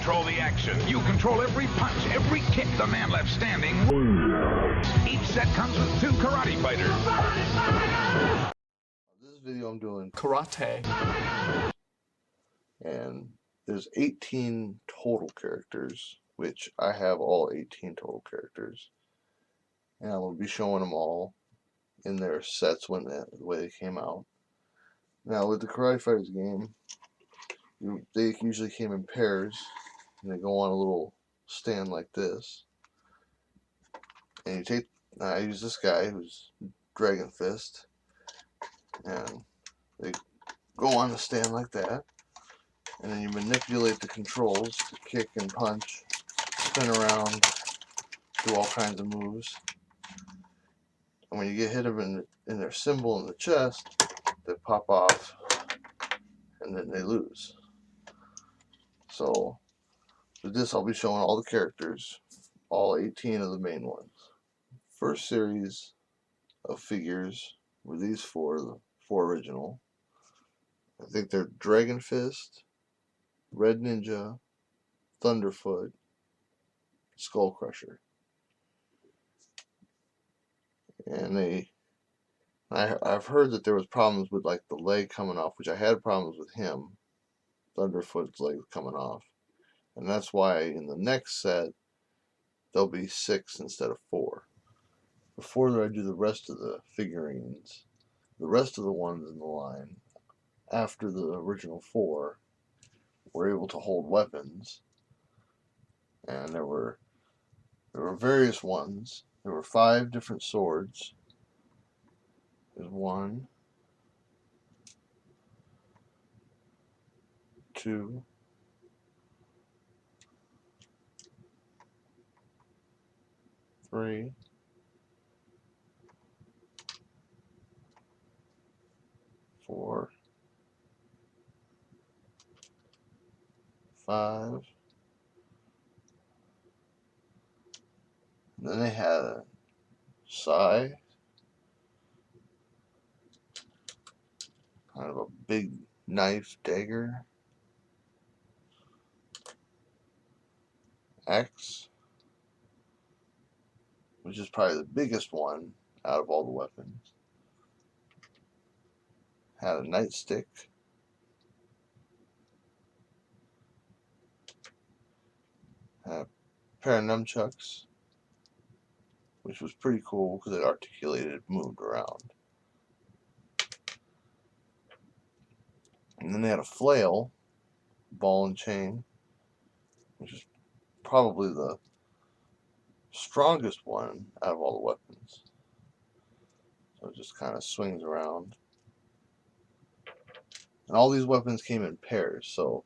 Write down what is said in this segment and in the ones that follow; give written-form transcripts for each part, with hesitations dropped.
control the action. You control every punch, every kick the man left standing. Each set comes with 2 karate fighters. This video I'm doing karate, and there's 18 total characters, which I have all 18 total characters, and I will be showing them all in their sets when the way they came out. Now with the Karate Fighters game, they usually came in pairs, and they go on a little stand like this, and you take. I use this guy who's Dragon Fist, and they go on the stand like that, and then you manipulate the controls to kick and punch, spin around, do all kinds of moves. And when you get hit them in their symbol in the chest, they pop off, and then they lose. So with this, I'll be showing all the characters, all 18 of the main ones. First series of figures were these 4, the 4 original. I think they're Dragon Fist, Red Ninja, Thunderfoot, Skull Crusher. And I've heard that there was problems with like the leg coming off, which I had problems with him, Thunderfoot's leg coming off, and that's why in the next set there'll be 6 instead of 4. Before I do the rest of the figurines, the rest of the ones in the line after the original 4 were able to hold weapons, and there were various ones. There were 5 different swords. There's 1, 2, 3, 4, 5. And then they had a sai, kind of a big knife dagger, axe, which is probably the biggest one out of all the weapons. Had a nightstick, had a pair of nunchucks, which was pretty cool because it articulated, moved around. And then they had a flail, ball and chain, which is probably the strongest one out of all the weapons. So it just kind of swings around. And all these weapons came in pairs, so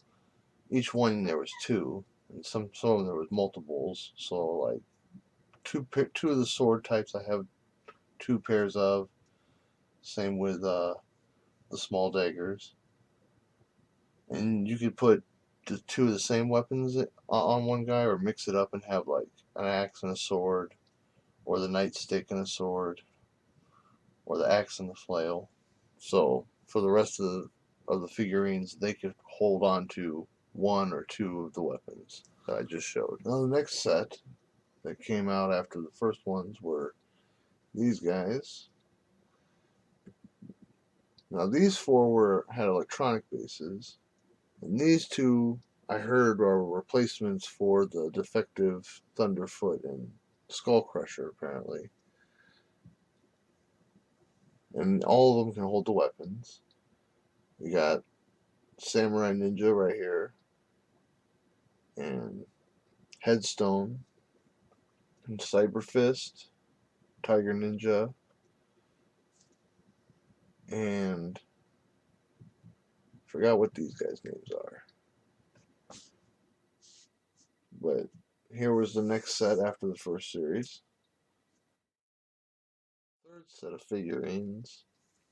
each one there was 2, and some of them there was multiples. So like two of the sword types I have 2 pairs of. Same with the small daggers. And you could put the 2 of the same weapons on one guy, or mix it up and have like an axe and a sword, or the nightstick and a sword, or the axe and the flail. So for the rest of the figurines, they could hold on to 1 or 2 of the weapons that I just showed. Now the next set that came out after the first ones were these guys. Now these 4 had electronic bases, and these 2 I heard are replacements for the defective Thunderfoot and Skull Crusher apparently. And all of them can hold the weapons. We got Samurai Ninja right here, and Headstone, and Cyber Fist, Tiger Ninja, and forgot what these guys' names are. But here was the next set after the first series. Third set of figurines.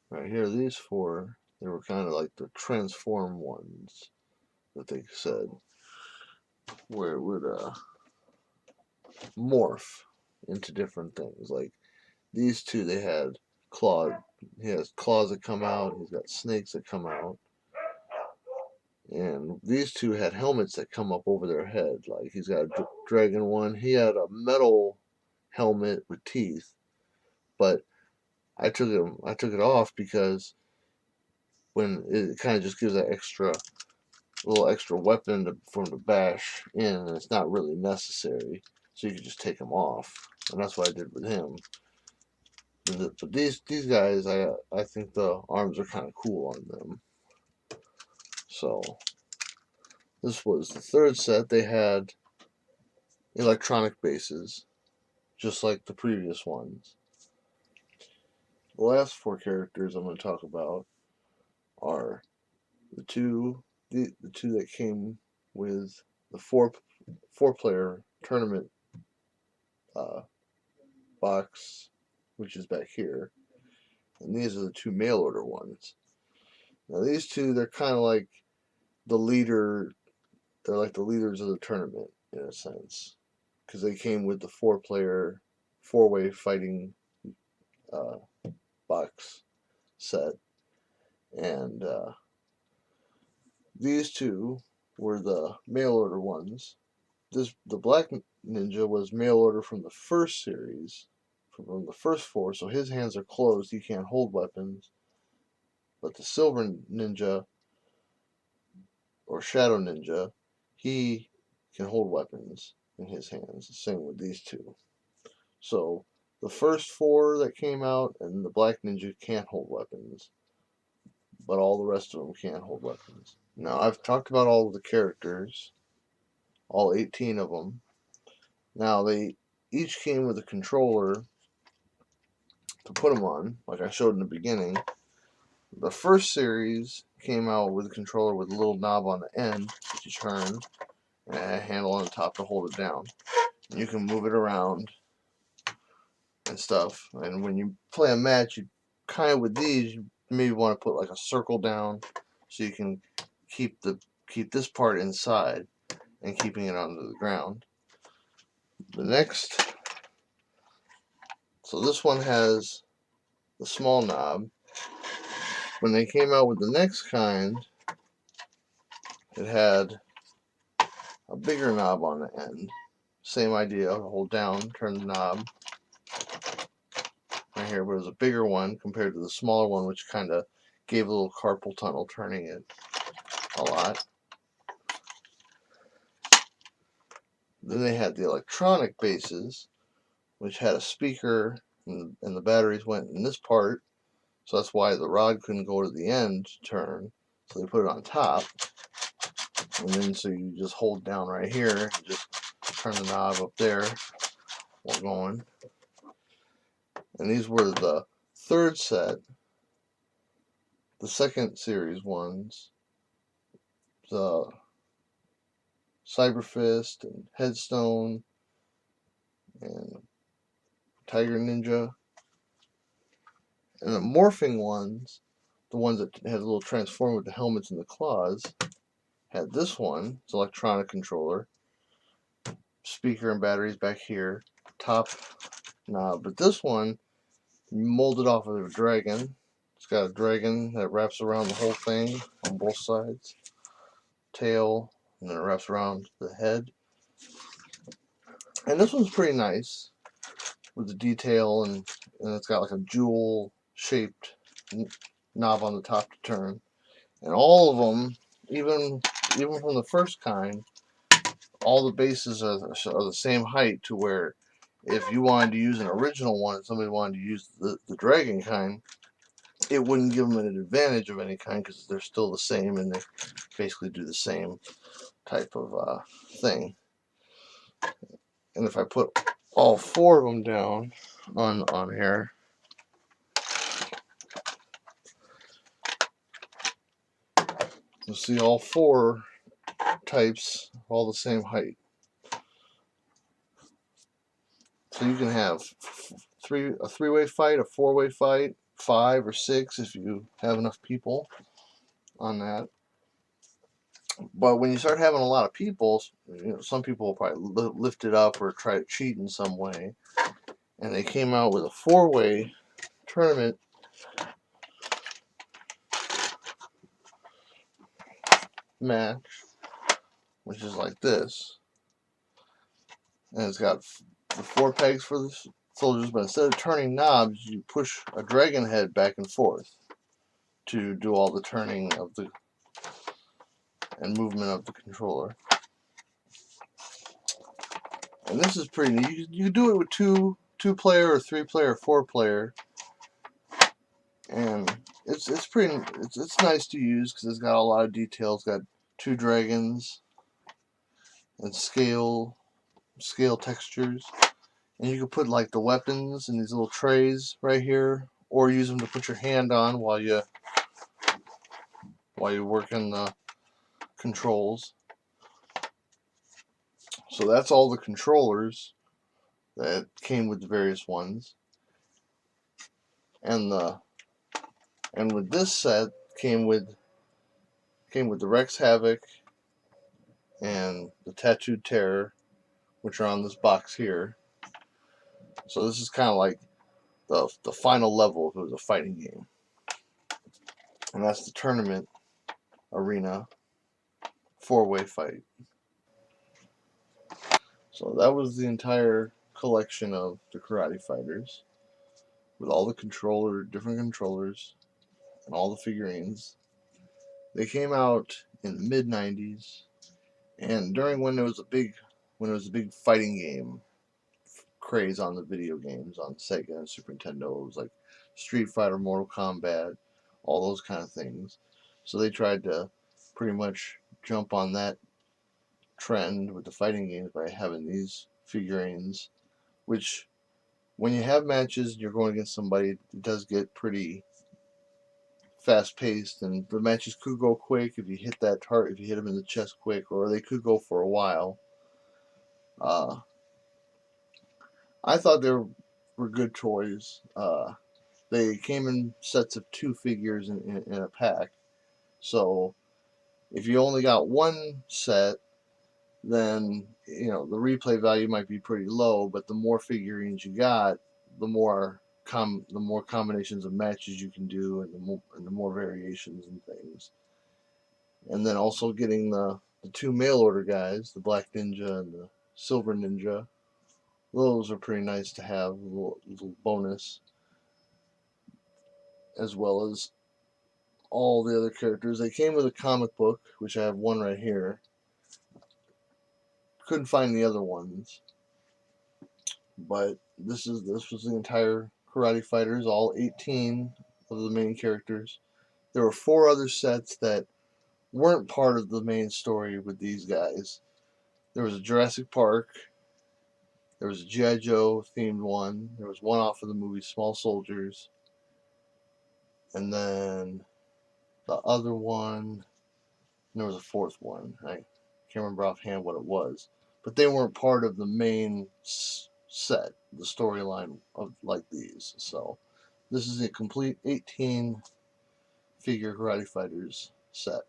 Right here, these 4, they were kind of like the transform ones that they said, where it would morph into different things. Like these 2, they had claws. He has claws that come out. He's got snakes that come out. And these two had helmets that come up over their head. Like he's got a dragon one. He had a metal helmet with teeth, but I took it off because when it kind of just gives that little extra weapon for him to bash in, and it's not really necessary. So you can just take them off, and that's what I did with him. But these guys, I think the arms are kind of cool on them. So this was the third set. They had electronic bases, just like the previous ones. The last four characters I'm going to talk about are the two that came with the four-player tournament box, which is back here, and these are the two mail order ones. Now these two, they're kind of like the leader. They're like the leaders of the tournament in a sense, because they came with the four-player, four-way fighting box set, and these two were the mail order ones. The Black Ninja was mail order from the first series, from the first four, so his hands are closed. He can't hold weapons. But the Silver Ninja, or Shadow Ninja, he can hold weapons in his hands. Same with these two. So the first four that came out, and the Black Ninja can't hold weapons, but all the rest of them can hold weapons. Now I've talked about all of the characters, all 18 of them. Now they each came with a controller to put them on, like I showed in the beginning. The first series came out with a controller with a little knob on the end that you turn, and a handle on the top to hold it down. And you can move it around and stuff. And when you play a match, you kind of with these, you maybe want to put like a circle down so you can keep this part inside and keeping it onto the ground. The next, so this one has the small knob. When they came out with the next kind, it had a bigger knob on the end. Same idea, hold down, turn the knob. Right here, but it was a bigger one compared to the smaller one, which kind of gave a little carpal tunnel, turning it a lot. Then they had the electronic bases, which had a speaker, and the batteries went in this part, so that's why the rod couldn't go to the end to turn, so they put it on top. And then so you just hold down right here and just turn the knob up there while going. And these were the third set. The second series ones, the Cyber Fist and Headstone and Tiger Ninja. And the morphing ones, the ones that had a little transform with the helmets and the claws, had this one. It's electronic controller, speaker and batteries back here, top knob. But this one molded off of a dragon. It's got a dragon that wraps around the whole thing on both sides, tail, and then it wraps around the head. And this one's pretty nice with the detail, and it's got like a jewel shaped knob on the top to turn. And all of them, even from the first kind, all the bases are the same height, to where if you wanted to use an original one and somebody wanted to use the dragon kind, it wouldn't give them an advantage of any kind, because they're still the same and they basically do the same type of thing. And if I put all four of them down on here, you'll see all four types all the same height. So you can have a three-way fight, a four-way fight, 5 or 6 if you have enough people on that. But when you start having a lot of people, some people will probably lift it up or try to cheat in some way. And they came out with a 4-way tournament. match, which is like this. And it's got the 4 pegs for the soldiers, but instead of turning knobs, you push a dragon head back and forth to do all the turning of the and movement of the controller. And this is pretty neat. You can do it with two player or 3 player or 4 player, and it's pretty it's nice to use because it's got a lot of details. It's got 2 dragons and scale textures, and you can put like the weapons in these little trays right here, or use them to put your hand on while you work in the controls. So that's all the controllers that came with the various ones, and with this set came with the Rex Havoc and the Tattooed Terror, which are on this box here. So this is kind of like the final level if it was a fighting game, and that's the tournament arena 4-way fight. So that was the entire collection of the Karate Fighters, with all the different controllers, and all the figurines. They came out in the mid '90s, and during when there was a big fighting game craze on the video games on Sega and Super Nintendo. It was like Street Fighter, Mortal Kombat, all those kind of things. So they tried to pretty much jump on that trend with the fighting games by having these figurines, which when you have matches and you're going against somebody, it does get pretty fast paced, and the matches could go quick if you hit that target, if you hit them in the chest quick, or they could go for a while. I thought they were good toys. They came in sets of 2 figures in a pack. So if you only got one set, then the replay value might be pretty low. But the more figurines you got, the more combinations of matches you can do, and the more variations and things. And then also getting the 2 mail order guys, the Black Ninja and the Silver Ninja. Those are pretty nice to have, a little bonus, as well as all the other characters. They came with a comic book, which I have one right here. Couldn't find the other ones, but this was the entire Karate Fighters, all 18 of the main characters. There were 4 other sets that weren't part of the main story with these guys. There was a Jurassic Park. There was a G.I. Joe themed one. There was one off of the movie Small Soldiers. And then the other one, and there was a 4th one. I can't remember offhand what it was. But they weren't part of the main set, the storyline of like these. So this is a complete 18 figure Karate Fighters set.